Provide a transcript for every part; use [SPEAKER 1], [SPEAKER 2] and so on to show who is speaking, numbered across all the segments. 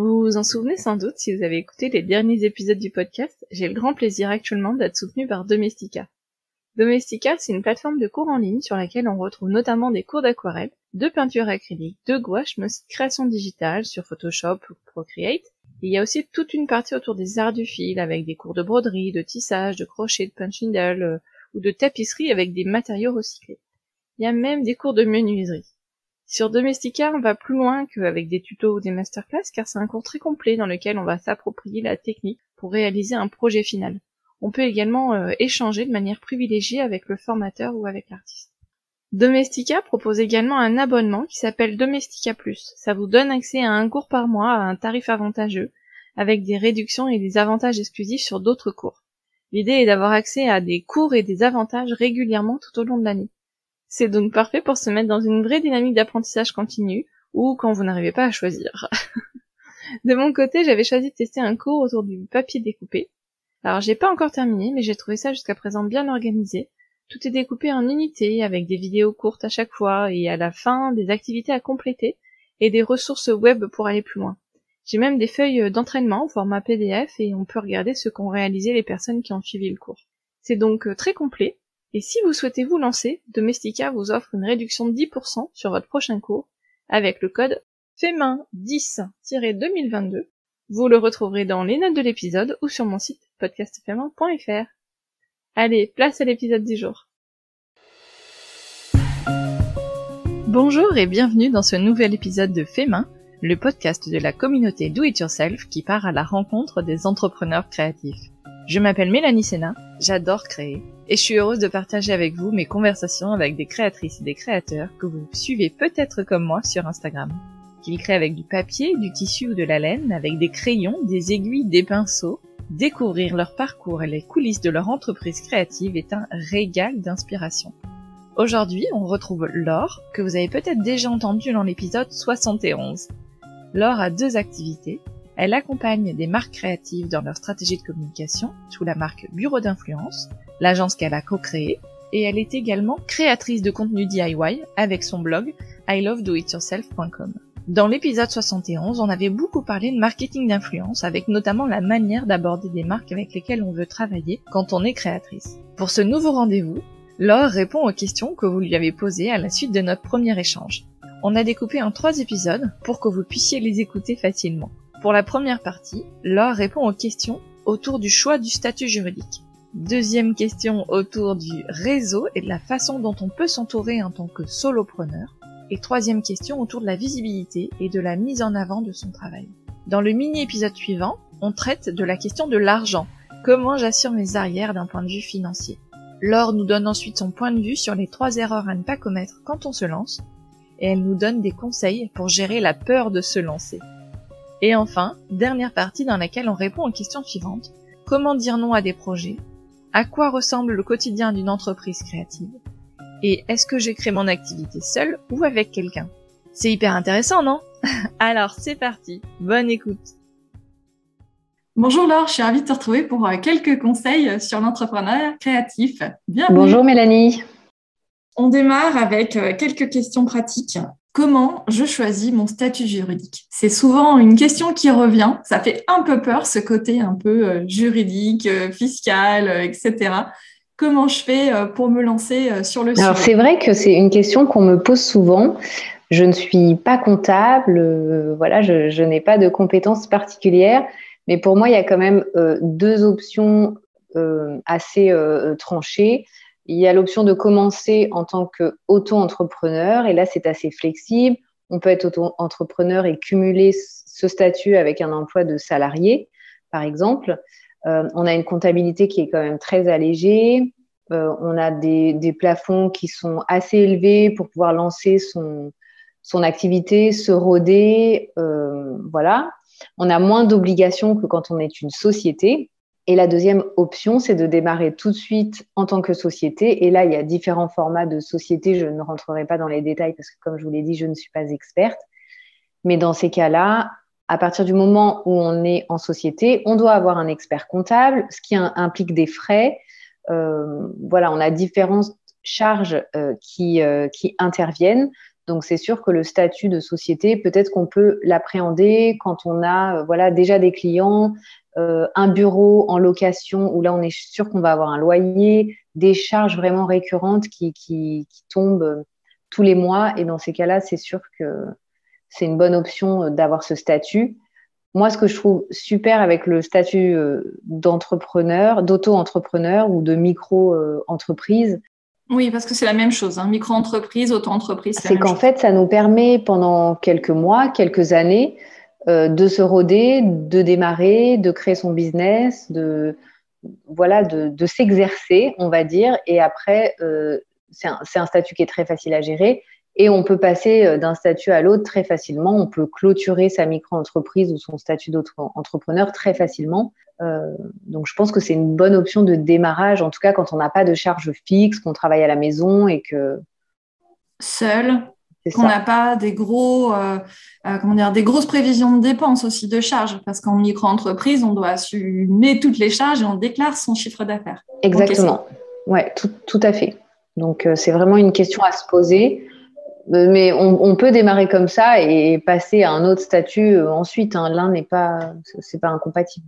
[SPEAKER 1] Vous vous en souvenez sans doute si vous avez écouté les derniers épisodes du podcast, j'ai le grand plaisir actuellement d'être soutenu par Domestika. Domestika, c'est une plateforme de cours en ligne sur laquelle on retrouve notamment des cours d'aquarelle, de peinture acrylique, de gouache, mais aussi de création digitale sur Photoshop ou Procreate. Et il y a aussi toute une partie autour des arts du fil avec des cours de broderie, de tissage, de crochet, de punch needle ou de tapisserie avec des matériaux recyclés. Il y a même des cours de menuiserie. Sur Domestika, on va plus loin qu'avec des tutos ou des masterclass car c'est un cours très complet dans lequel on va s'approprier la technique pour réaliser un projet final. On peut également échanger de manière privilégiée avec le formateur ou avec l'artiste. Domestika propose également un abonnement qui s'appelle Domestika Plus. Ça vous donne accès à un cours par mois à un tarif avantageux, avec des réductions et des avantages exclusifs sur d'autres cours. L'idée est d'avoir accès à des cours et des avantages régulièrement tout au long de l'année. C'est donc parfait pour se mettre dans une vraie dynamique d'apprentissage continu, ou quand vous n'arrivez pas à choisir. De mon côté, j'avais choisi de tester un cours autour du papier découpé. Alors j'ai pas encore terminé, mais j'ai trouvé ça jusqu'à présent bien organisé. Tout est découpé en unités, avec des vidéos courtes à chaque fois, et à la fin, des activités à compléter, et des ressources web pour aller plus loin. J'ai même des feuilles d'entraînement au format PDF, et on peut regarder ce qu'ont réalisé les personnes qui ont suivi le cours. C'est donc très complet, et si vous souhaitez vous lancer, Domestika vous offre une réduction de 10% sur votre prochain cours, avec le code FEMIN10-2022. Vous le retrouverez dans les notes de l'épisode, ou sur mon site podcastfemin.fr. Allez, place à l'épisode du jour. Bonjour et bienvenue dans ce nouvel épisode de Femin, le podcast de la communauté Do It Yourself qui part à la rencontre des entrepreneurs créatifs. Je m'appelle Mélanie Sénat, j'adore créer, et je suis heureuse de partager avec vous mes conversations avec des créatrices et des créateurs que vous suivez peut-être comme moi sur Instagram. Qu'ils créent avec du papier, du tissu ou de la laine, avec des crayons, des aiguilles, des pinceaux. Découvrir leur parcours et les coulisses de leur entreprise créative est un régal d'inspiration. Aujourd'hui, on retrouve Laure, que vous avez peut-être déjà entendu dans l'épisode 71. Laure a 2 activités. Elle accompagne des marques créatives dans leur stratégie de communication, sous la marque Bureau d'influence, l'agence qu'elle a co-créée, et elle est également créatrice de contenu DIY avec son blog ilovedoityourself.com. Dans l'épisode 71, on avait beaucoup parlé de marketing d'influence, avec notamment la manière d'aborder des marques avec lesquelles on veut travailler quand on est créatrice. Pour ce nouveau rendez-vous, Laure répond aux questions que vous lui avez posées à la suite de notre premier échange. On a découpé en 3 épisodes pour que vous puissiez les écouter facilement. Pour la première partie, Laure répond aux questions autour du choix du statut juridique. Deuxième question autour du réseau et de la façon dont on peut s'entourer en tant que solopreneur. Et 3e question autour de la visibilité et de la mise en avant de son travail. Dans le mini-épisode suivant, on traite de la question de l'argent. Comment j'assure mes arrières d'un point de vue financier. Laure nous donne ensuite son point de vue sur les 3 erreurs à ne pas commettre quand on se lance. Et elle nous donne des conseils pour gérer la peur de se lancer. Et enfin, dernière partie dans laquelle on répond aux questions suivantes. Comment dire non à des projets? À quoi ressemble le quotidien d'une entreprise créative? Et est-ce que j'ai créé mon activité seule ou avec quelqu'un? C'est hyper intéressant, non? Alors, c'est parti. Bonne écoute.
[SPEAKER 2] Bonjour Laure, je suis ravie de te retrouver pour quelques conseils sur l'entrepreneuriat créatif. Bienvenue.
[SPEAKER 3] Bonjour Mélanie.
[SPEAKER 2] On démarre avec quelques questions pratiques. Comment je choisis mon statut juridique? C'est souvent une question qui revient. Ça fait un peu peur, ce côté un peu juridique, fiscal, etc. Comment je fais pour me lancer sur le sujet?
[SPEAKER 3] Alors c'est vrai que c'est une question qu'on me pose souvent. Je ne suis pas comptable, voilà, je n'ai pas de compétences particulières, mais pour moi il y a quand même 2 options assez tranchées. Il y a l'option de commencer en tant qu'auto-entrepreneur, et là c'est assez flexible. On peut être auto-entrepreneur et cumuler ce statut avec un emploi de salarié, par exemple. On a une comptabilité qui est quand même très allégée. On a des plafonds qui sont assez élevés pour pouvoir lancer son activité, se roder. Voilà. On a moins d'obligations que quand on est une société. Et la deuxième option, c'est de démarrer tout de suite en tant que société. Et là, il y a différents formats de société. Je ne rentrerai pas dans les détails parce que, comme je vous l'ai dit, je ne suis pas experte. Mais dans ces cas-là, à partir du moment où on est en société, on doit avoir un expert comptable, ce qui implique des frais. Voilà, on a différentes charges qui interviennent. Donc, c'est sûr que le statut de société, peut-être qu'on peut l'appréhender quand on a déjà des clients, un bureau en location où là, on est sûr qu'on va avoir un loyer, des charges vraiment récurrentes qui tombent tous les mois. Et dans ces cas-là, c'est sûr que c'est une bonne option d'avoir ce statut. Moi, ce que je trouve super avec le statut d'entrepreneur, d'auto-entrepreneur ou de micro-entreprise,
[SPEAKER 2] Oui, parce que c'est la même chose, hein. Micro-entreprise, auto-entreprise, c'est la
[SPEAKER 3] c'est
[SPEAKER 2] même
[SPEAKER 3] qu'en
[SPEAKER 2] chose.
[SPEAKER 3] fait, ça nous permet pendant quelques mois, quelques années, de se roder, de démarrer, de créer son business, de s'exercer, on va dire. Et après, c'est un statut qui est très facile à gérer. Et on peut passer d'un statut à l'autre très facilement. On peut clôturer sa micro-entreprise ou son statut d'auto-entrepreneur très facilement. Donc, je pense que c'est une bonne option de démarrage, en tout cas quand on n'a pas de charge fixe, qu'on travaille à la maison et que
[SPEAKER 2] Seul,
[SPEAKER 3] c'est
[SPEAKER 2] qu'on
[SPEAKER 3] ça.
[SPEAKER 2] n'a pas des des grosses prévisions de dépenses aussi, de charges, parce qu'en micro-entreprise, on doit assumer toutes les charges et on déclare son chiffre d'affaires.
[SPEAKER 3] Exactement. Ouais, tout à fait. Donc, c'est vraiment une question à se poser. Mais on peut démarrer comme ça et passer à un autre statut ensuite, hein. L'un c'est pas incompatible.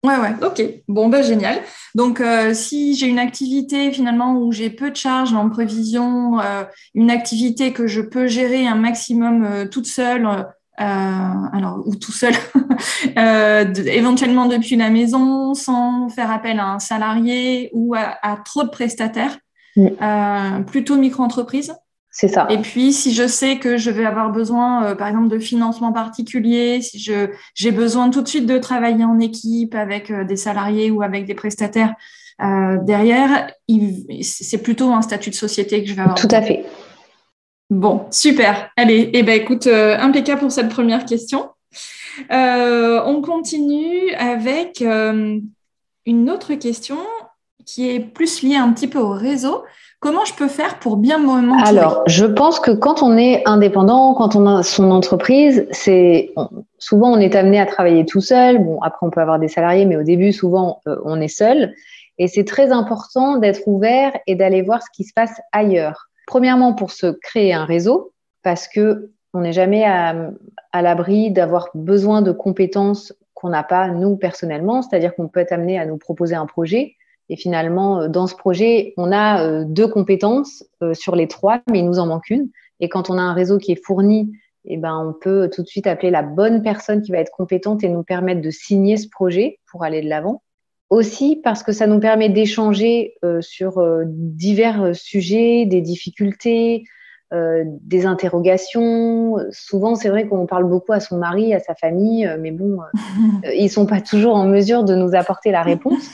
[SPEAKER 2] Ouais, ok. Bon, ben génial. Donc, si j'ai une activité finalement où j'ai peu de charges en prévision, une activité que je peux gérer un maximum toute seule, ou tout seul, éventuellement depuis la maison, sans faire appel à un salarié ou à trop de prestataires, plutôt micro-entreprise.
[SPEAKER 3] C'est ça.
[SPEAKER 2] Et puis, si je sais que je vais avoir besoin, par exemple, de financement particulier, si j'ai besoin tout de suite de travailler en équipe avec des salariés ou avec des prestataires derrière, c'est plutôt un statut de société que je vais avoir.
[SPEAKER 3] Tout à fait.
[SPEAKER 2] Bon, super. Allez, écoute, impeccable pour cette première question. On continue avec une autre question qui est plus liée un petit peu au réseau. Comment je peux faire pour bien m'entourer?
[SPEAKER 3] Alors, je pense que quand on est indépendant, quand on a son entreprise, souvent on est amené à travailler tout seul. Bon, après on peut avoir des salariés, mais au début, souvent, on est seul. Et c'est très important d'être ouvert et d'aller voir ce qui se passe ailleurs. Premièrement, pour se créer un réseau, parce que on n'est jamais à l'abri d'avoir besoin de compétences qu'on n'a pas, nous, personnellement. C'est-à-dire qu'on peut être amené à nous proposer un projet. Et finalement, dans ce projet, on a 2 compétences sur les 3, mais il nous en manque une. Et quand on a un réseau qui est fourni, eh ben, on peut tout de suite appeler la bonne personne qui va être compétente et nous permettre de signer ce projet pour aller de l'avant. Aussi parce que ça nous permet d'échanger sur divers sujets, des difficultés, des interrogations. Souvent, c'est vrai qu'on parle beaucoup à son mari, à sa famille, mais bon, ils sont pas toujours en mesure de nous apporter la réponse.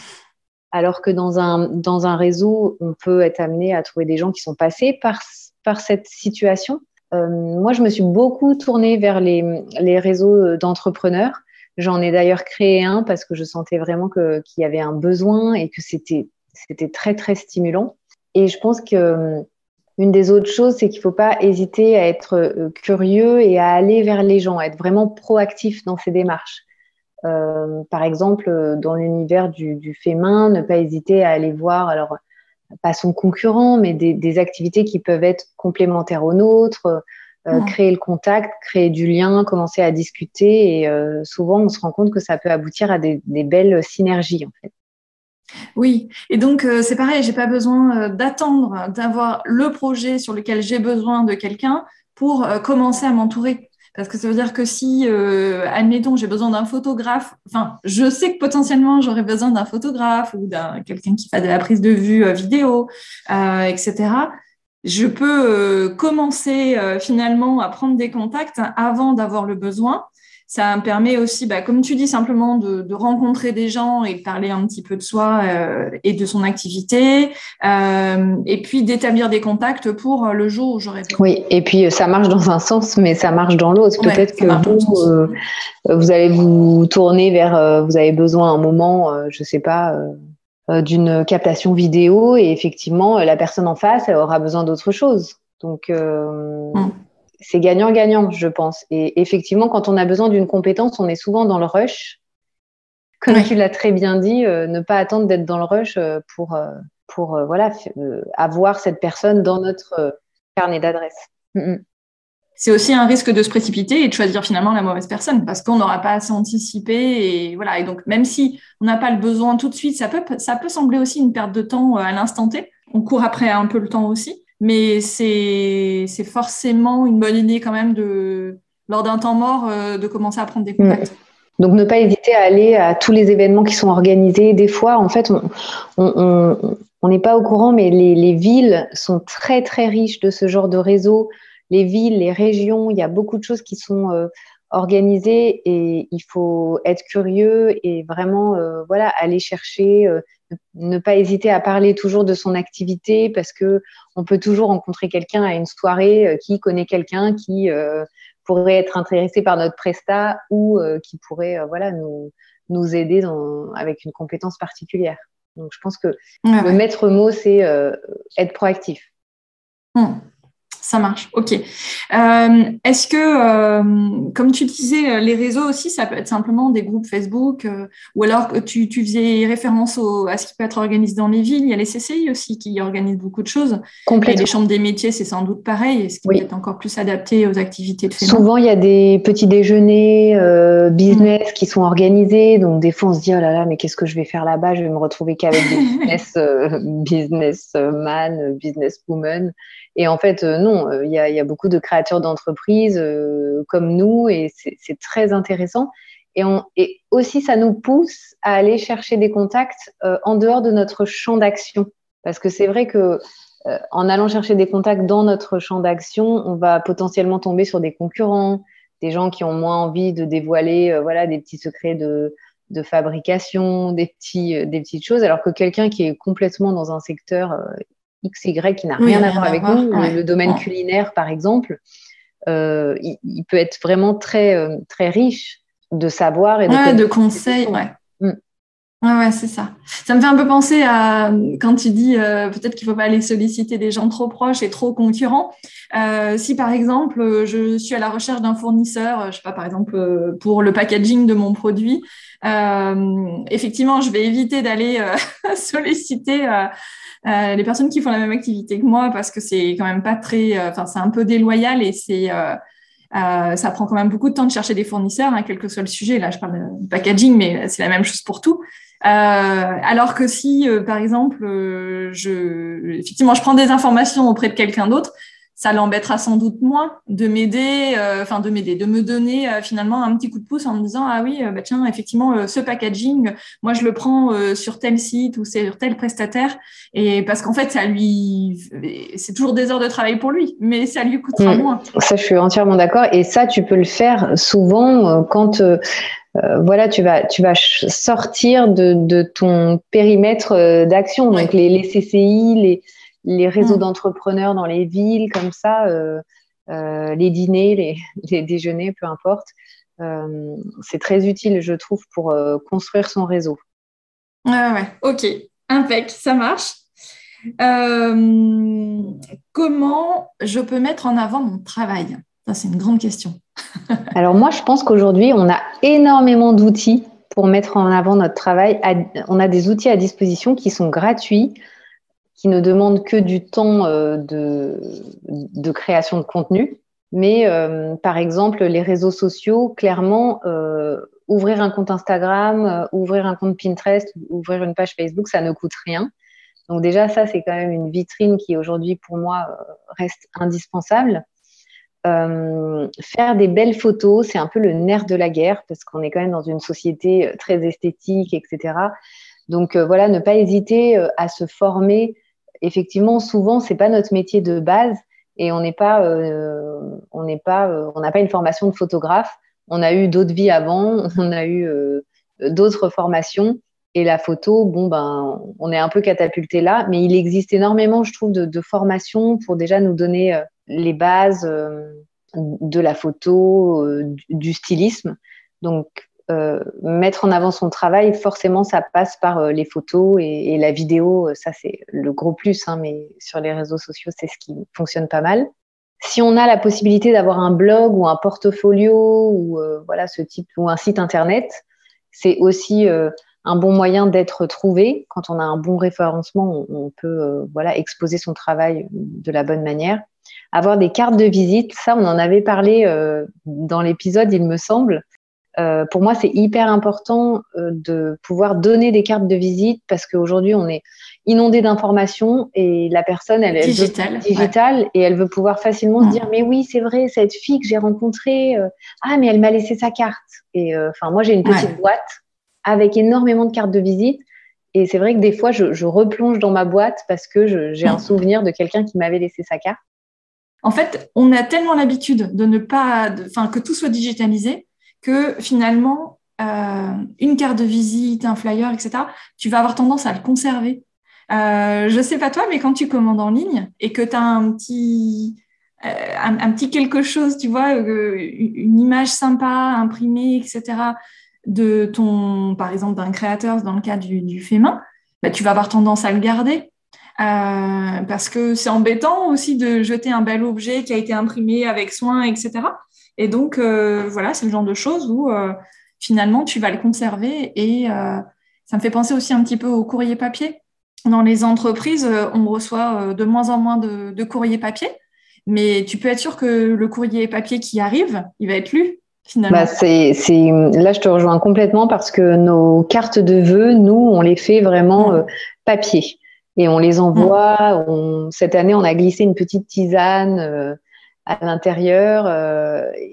[SPEAKER 3] Alors que dans un réseau, on peut être amené à trouver des gens qui sont passés par cette situation. Moi, je me suis beaucoup tournée vers les réseaux d'entrepreneurs. J'en ai d'ailleurs créé un parce que je sentais vraiment qu'il y avait un besoin et que c'était très, très stimulant. Et je pense que une des autres choses, c'est qu'il ne faut pas hésiter à être curieux et à aller vers les gens, à être vraiment proactif dans ses démarches. Par exemple, dans l'univers du fait main, ne pas hésiter à aller voir, alors pas son concurrent, mais des activités qui peuvent être complémentaires aux nôtres, créer le contact, créer du lien, commencer à discuter. Et souvent, on se rend compte que ça peut aboutir à des belles synergies, en fait.
[SPEAKER 2] Oui, et donc c'est pareil, j'ai pas besoin d'attendre d'avoir le projet sur lequel j'ai besoin de quelqu'un pour commencer à m'entourer. Parce que ça veut dire que si, admettons, j'ai besoin d'un photographe, enfin, je sais que potentiellement j'aurais besoin d'un photographe ou d'un quelqu'un qui fait de la prise de vue vidéo, etc. Je peux commencer finalement à prendre des contacts avant d'avoir le besoin. Ça me permet aussi, comme tu dis, simplement de rencontrer des gens et de parler un petit peu de soi et de son activité, et puis d'établir des contacts pour le jour où j'aurai besoin.
[SPEAKER 3] Oui, et puis ça marche dans un sens, mais ça marche dans l'autre.
[SPEAKER 2] Ouais,
[SPEAKER 3] peut-être que vous allez vous tourner vers, vous avez besoin à un moment, je sais pas, d'une captation vidéo, et effectivement, la personne en face, elle aura besoin d'autre chose. Donc, c'est gagnant-gagnant, je pense. Et effectivement, quand on a besoin d'une compétence, on est souvent dans le rush. Comme tu l'as très bien dit, ne pas attendre d'être dans le rush pour avoir cette personne dans notre carnet d'adresses.
[SPEAKER 2] c'est aussi un risque de se précipiter et de choisir finalement la mauvaise personne parce qu'on n'aura pas assez anticipé et voilà. Et donc, même si on n'a pas le besoin tout de suite, ça peut sembler aussi une perte de temps à l'instant T. On court après un peu le temps aussi, mais c'est forcément une bonne idée quand même lors d'un temps mort, de commencer à prendre des contacts.
[SPEAKER 3] Donc, ne pas hésiter à aller à tous les événements qui sont organisés. Des fois, en fait, on n'est pas au courant, mais les villes sont très, très riches de ce genre de réseau. Les villes, les régions, il y a beaucoup de choses qui sont organisées et il faut être curieux et vraiment voilà, aller chercher, ne pas hésiter à parler toujours de son activité parce qu'on peut toujours rencontrer quelqu'un à une soirée qui connaît quelqu'un qui pourrait être intéressé par notre prestat ou qui pourrait voilà, nous aider avec une compétence particulière. Donc, je pense que le maître mot, c'est être proactif.
[SPEAKER 2] Ça marche, ok. Est-ce que, comme tu disais, les réseaux aussi, ça peut être simplement des groupes Facebook, ou alors tu faisais référence à ce qui peut être organisé dans les villes. Il y a les CCI aussi qui organisent beaucoup de choses. Et les chambres des métiers, c'est sans doute pareil, ce qui peut être encore plus adapté aux activités de FEMA.
[SPEAKER 3] Souvent, il y a des petits déjeuners business qui sont organisés. Donc, des fois, on se dit, oh là là, mais qu'est-ce que je vais faire là-bas? Je vais me retrouver qu'avec des businessman, businesswoman. Et en fait, non, il y a beaucoup de créateurs d'entreprises comme nous et c'est très intéressant. Et aussi, ça nous pousse à aller chercher des contacts en dehors de notre champ d'action. Parce que c'est vrai que en allant chercher des contacts dans notre champ d'action, on va potentiellement tomber sur des concurrents, des gens qui ont moins envie de dévoiler voilà, des petits secrets de fabrication, des petites choses, alors que quelqu'un qui est complètement dans un secteur XY qui n'a rien à voir avec nous, le domaine culinaire par exemple, il peut être vraiment très, très riche de savoir et
[SPEAKER 2] de conseils. Ouais, c'est ça. Ça me fait un peu penser à quand tu dis peut-être qu'il ne faut pas aller solliciter des gens trop proches et trop concurrents. Si par exemple, je suis à la recherche d'un fournisseur, je sais pas, par exemple, pour le packaging de mon produit, effectivement, je vais éviter d'aller solliciter les personnes qui font la même activité que moi parce que c'est quand même pas très, c'est un peu déloyal et ça prend quand même beaucoup de temps de chercher des fournisseurs, hein, quel que soit le sujet. Là, je parle de packaging, mais c'est la même chose pour tout. Alors que si, par exemple, effectivement, je prends des informations auprès de quelqu'un d'autre, ça l'embêtera sans doute moins de m'aider, de me donner finalement un petit coup de pouce en me disant ah oui, tiens, effectivement, ce packaging, moi je le prends sur tel site ou sur tel prestataire, et parce qu'en fait c'est toujours des heures de travail pour lui, mais ça lui coûtera moins.
[SPEAKER 3] Ça, je suis entièrement d'accord, et ça, tu peux le faire souvent quand voilà, tu vas sortir de ton périmètre d'action, donc les CCI, les réseaux d'entrepreneurs dans les villes, comme ça, les dîners, les déjeuners, peu importe. C'est très utile, je trouve, pour construire son réseau.
[SPEAKER 2] Ouais, ok, impec, ça marche. Comment je peux mettre en avant mon travail? Ça, c'est une grande question.
[SPEAKER 3] Alors moi, je pense qu'aujourd'hui, on a énormément d'outils pour mettre en avant notre travail. On a des outils à disposition qui sont gratuits, qui ne demandent que du temps de création de contenu. Mais par exemple, les réseaux sociaux, clairement, ouvrir un compte Instagram, ouvrir un compte Pinterest, ouvrir une page Facebook, ça ne coûte rien. Donc déjà, ça, c'est quand même une vitrine qui aujourd'hui, pour moi, reste indispensable. Faire des belles photos, c'est un peu le nerf de la guerre parce qu'on est quand même dans une société très esthétique, etc. Donc voilà, ne pas hésiter à se former. Effectivement, souvent, c'est pas notre métier de base et on n'a pas une formation de photographe. On a eu d'autres vies avant, on a eu d'autres formations. Et la photo, on est un peu catapulté là, mais il existe énormément, je trouve, de formations pour déjà nous donner les bases de la photo, du stylisme. Donc, mettre en avant son travail, forcément, ça passe par les photos et la vidéo. Ça, c'est le gros plus, hein, mais sur les réseaux sociaux, c'est ce qui fonctionne pas mal. Si on a la possibilité d'avoir un blog ou un portfolio ou voilà ce type ou un site internet, c'est aussi un bon moyen d'être trouvé. Quand on a un bon référencement, on peut voilà exposer son travail de la bonne manière. avoir des cartes de visite. Ça, on en avait parlé dans l'épisode, il me semble. Pour moi, c'est hyper important de pouvoir donner des cartes de visite parce qu'aujourd'hui, on est inondé d'informations et la personne, elle
[SPEAKER 2] Digital,
[SPEAKER 3] digitale et elle veut pouvoir facilement se dire, mais oui, c'est vrai, cette fille que j'ai rencontrée, mais elle m'a laissé sa carte. Et moi, j'ai une petite boîte avec énormément de cartes de visite. Et c'est vrai que des fois, je replonge dans ma boîte parce que j'ai un souvenir de quelqu'un qui m'avait laissé sa carte.
[SPEAKER 2] En fait, on a tellement l'habitude que tout soit digitalisé que finalement, une carte de visite, un flyer, etc., tu vas avoir tendance à le conserver. Je sais pas toi, mais quand tu commandes en ligne et que tu as un petit quelque chose, tu vois, une image sympa imprimée, etc., de par exemple, d'un créateur dans le cas du fait main, bah, tu vas avoir tendance à le garder. Parce que c'est embêtant aussi de jeter un bel objet qui a été imprimé avec soin, etc. Et donc, c'est le genre de choses où finalement, tu vas le conserver. Et ça me fait penser aussi un petit peu au courrier papier. Dans les entreprises, on reçoit de moins en moins de courrier papier, mais tu peux être sûr que le courrier papier qui arrive, il va être lu. Finalement.
[SPEAKER 3] Là, je te rejoins complètement parce que nos cartes de vœux, nous, on les fait vraiment papier. Et on les envoie. Cette année, on a glissé une petite tisane à l'intérieur.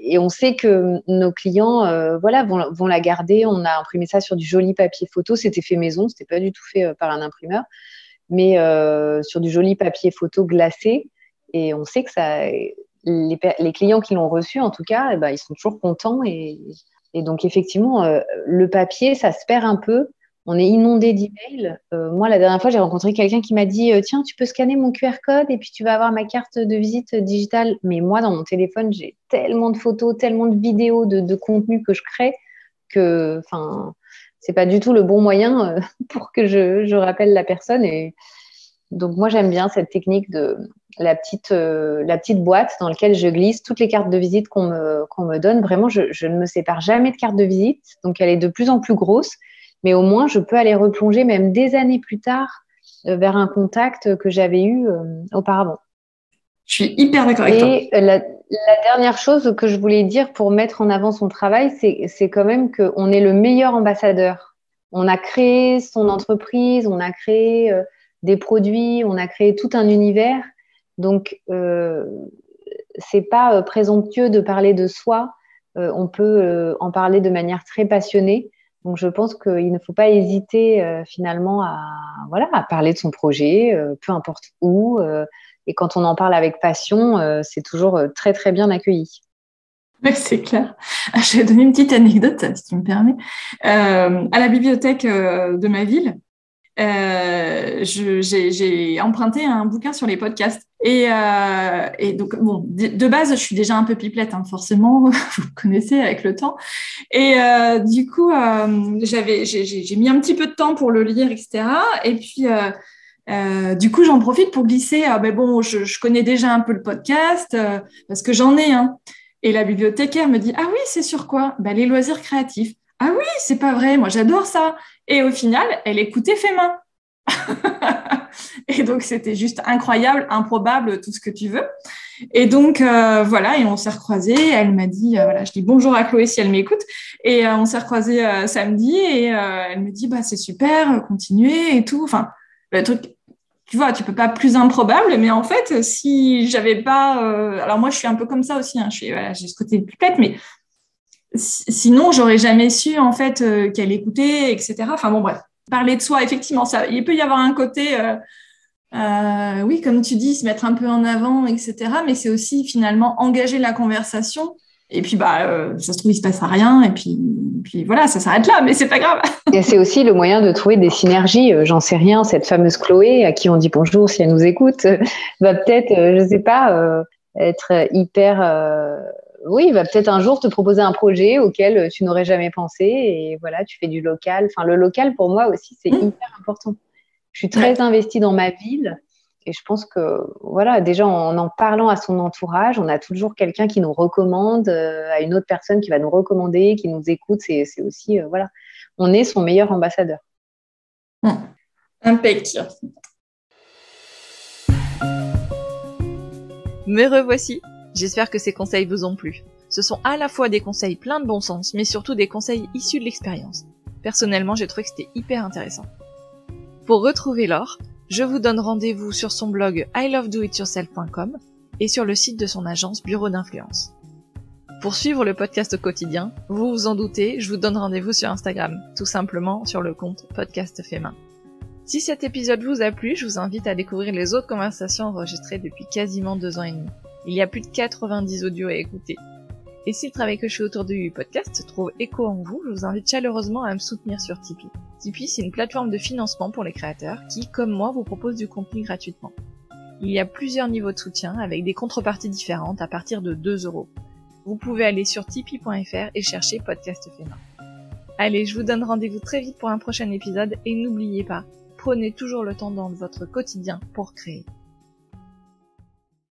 [SPEAKER 3] Et on sait que nos clients vont la garder. On a imprimé ça sur du joli papier photo. C'était fait maison. C'était pas du tout fait par un imprimeur. Mais sur du joli papier photo glacé. Et on sait que les clients qui l'ont reçu, en tout cas, ils sont toujours contents. Et donc, effectivement, le papier, ça se perd un peu. On est inondé d'emails. Moi, la dernière fois, j'ai rencontré quelqu'un qui m'a dit tiens, tu peux scanner mon QR code et puis tu vas avoir ma carte de visite digitale. Mais moi, dans mon téléphone, j'ai tellement de photos, tellement de vidéos, de contenu que je crée que c'est pas du tout le bon moyen pour que je rappelle la personne. Et donc, moi, j'aime bien cette technique de la petite boîte dans laquelle je glisse toutes les cartes de visite qu'on me donne. Vraiment, je ne me sépare jamais de carte de visite. Donc, elle est de plus en plus grosse. Mais au moins, je peux aller replonger même des années plus tard vers un contact que j'avais eu auparavant.
[SPEAKER 2] Je suis hyper d'accord avec toi.
[SPEAKER 3] Et la dernière chose que je voulais dire pour mettre en avant son travail, c'est quand même qu'on est le meilleur ambassadeur. On a créé son entreprise, on a créé des produits, on a créé tout un univers. Donc, c'est pas présomptueux de parler de soi. On peut en parler de manière très passionnée. Donc, je pense qu'il ne faut pas hésiter finalement à parler de son projet, peu importe où. Et quand on en parle avec passion, c'est toujours très, très bien accueilli.
[SPEAKER 2] Oui, c'est clair. Je vais donner une petite anecdote, si tu me permets. À la bibliothèque de ma ville, j'ai emprunté un bouquin sur les podcasts. Et donc, bon, de base, je suis déjà un peu pipelette, hein, forcément, vous connaissez avec le temps. Et du coup, j'ai mis un petit peu de temps pour le lire, etc. Et puis, du coup, j'en profite pour glisser. Je connais déjà un peu le podcast parce que j'en ai un. Et la bibliothécaire me dit, ah oui, c'est sur quoi? Les loisirs créatifs. Ah oui, c'est pas vrai, moi j'adore ça. Et au final, elle écoutait fait main. Et donc, c'était juste incroyable, improbable, tout ce que tu veux. Et donc, et on s'est recroisés. Elle m'a dit, je dis bonjour à Chloé si elle m'écoute. Et on s'est recroisés samedi et elle me dit, c'est super, continuez et tout. Enfin, le truc, tu vois, tu peux pas plus improbable, mais en fait, si j'avais pas... alors moi, je suis un peu comme ça aussi, hein, j'ai ce côté pipette, mais sinon, j'aurais jamais su, en fait, qu'elle écoutait, etc. Enfin bon, bref. Parler de soi, effectivement, ça, il peut y avoir un côté... oui, comme tu dis, se mettre un peu en avant, etc. Mais c'est aussi finalement engager la conversation. Et puis, ça se trouve, il se passe rien. Et puis voilà, ça s'arrête là, mais c'est pas grave.
[SPEAKER 3] Et c'est aussi le moyen de trouver des synergies. J'en sais rien, cette fameuse Chloé, à qui on dit bonjour si elle nous écoute, va peut-être, je sais pas, être hyper... va peut-être un jour te proposer un projet auquel tu n'aurais jamais pensé. Et voilà, tu fais du local. Enfin, le local, pour moi aussi, c'est hyper important. Je suis très investie dans ma ville et je pense que, déjà en parlant à son entourage, on a toujours quelqu'un qui nous recommande à une autre personne qui va nous recommander, qui nous écoute. C'est aussi, on est son meilleur ambassadeur.
[SPEAKER 2] Impeccable.
[SPEAKER 1] Me revoici. J'espère que ces conseils vous ont plu. Ce sont à la fois des conseils pleins de bon sens, mais surtout des conseils issus de l'expérience. Personnellement, j'ai trouvé que c'était hyper intéressant. Pour retrouver Laure, je vous donne rendez-vous sur son blog ilovedoityourself.com et sur le site de son agence Bureau d'influence. Pour suivre le podcast au quotidien, vous vous en doutez, je vous donne rendez-vous sur Instagram, tout simplement sur le compte Podcast Fait Main. Si cet épisode vous a plu, je vous invite à découvrir les autres conversations enregistrées depuis quasiment 2 ans et demi. Il y a plus de 90 audios à écouter. Et si le travail que je fais autour du podcast trouve écho en vous, je vous invite chaleureusement à me soutenir sur Tipeee. Tipeee, c'est une plateforme de financement pour les créateurs qui, comme moi, vous propose du contenu gratuitement. Il y a plusieurs niveaux de soutien avec des contreparties différentes à partir de 2 €. Vous pouvez aller sur tipeee.fr et chercher Podcast Fait Main. Allez, je vous donne rendez-vous très vite pour un prochain épisode et n'oubliez pas, prenez toujours le temps dans votre quotidien pour créer.